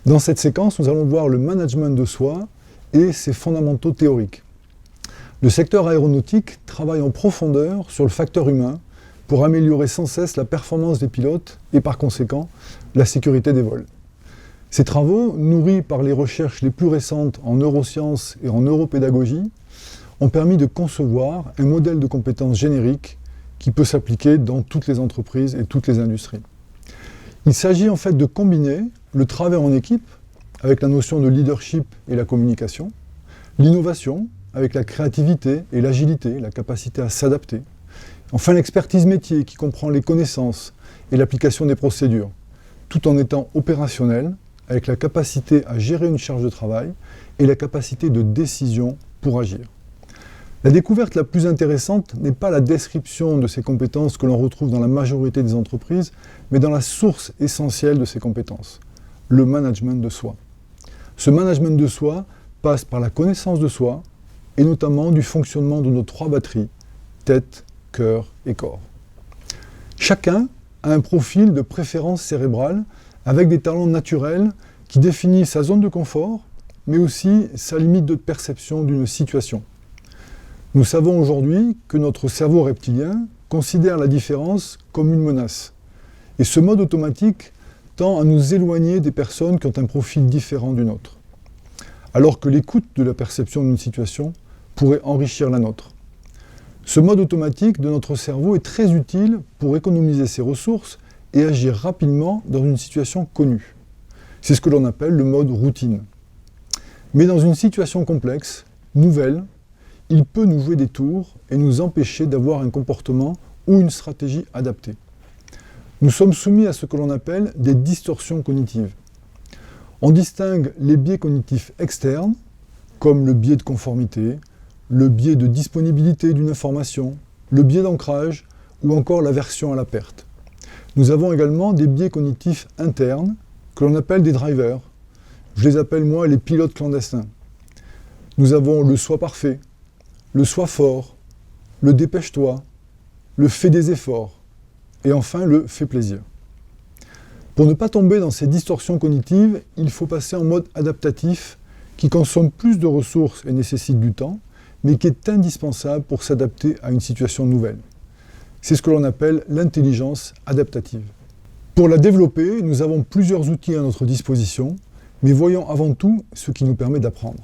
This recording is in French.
Dans cette séquence, nous allons voir le management de soi et ses fondamentaux théoriques. Le secteur aéronautique travaille en profondeur sur le facteur humain pour améliorer sans cesse la performance des pilotes et par conséquent la sécurité des vols. Ces travaux, nourris par les recherches les plus récentes en neurosciences et en neuropédagogie, ont permis de concevoir un modèle de compétences générique qui peut s'appliquer dans toutes les entreprises et toutes les industries. Il s'agit en fait de combiner le travail en équipe avec la notion de leadership et la communication, l'innovation avec la créativité et l'agilité, la capacité à s'adapter, enfin l'expertise métier qui comprend les connaissances et l'application des procédures, tout en étant opérationnel avec la capacité à gérer une charge de travail et la capacité de décision pour agir. La découverte la plus intéressante n'est pas la description de ces compétences que l'on retrouve dans la majorité des entreprises, mais dans la source essentielle de ces compétences, le management de soi. Ce management de soi passe par la connaissance de soi, et notamment du fonctionnement de nos trois batteries, tête, cœur et corps. Chacun a un profil de préférence cérébrale avec des talents naturels qui définissent sa zone de confort, mais aussi sa limite de perception d'une situation. Nous savons aujourd'hui que notre cerveau reptilien considère la différence comme une menace. Et ce mode automatique tend à nous éloigner des personnes qui ont un profil différent du nôtre. Alors que l'écoute de la perception d'une situation pourrait enrichir la nôtre. Ce mode automatique de notre cerveau est très utile pour économiser ses ressources et agir rapidement dans une situation connue. C'est ce que l'on appelle le mode routine. Mais dans une situation complexe, nouvelle, il peut nous jouer des tours et nous empêcher d'avoir un comportement ou une stratégie adaptée. Nous sommes soumis à ce que l'on appelle des distorsions cognitives. On distingue les biais cognitifs externes, comme le biais de conformité, le biais de disponibilité d'une information, le biais d'ancrage ou encore l'aversion à la perte. Nous avons également des biais cognitifs internes que l'on appelle des drivers. Je les appelle moi les pilotes clandestins. Nous avons le soi parfait, le soi fort, le dépêche-toi, le fais des efforts et enfin le fais plaisir. Pour ne pas tomber dans ces distorsions cognitives, il faut passer en mode adaptatif qui consomme plus de ressources et nécessite du temps, mais qui est indispensable pour s'adapter à une situation nouvelle. C'est ce que l'on appelle l'intelligence adaptative. Pour la développer, nous avons plusieurs outils à notre disposition, mais voyons avant tout ce qui nous permet d'apprendre.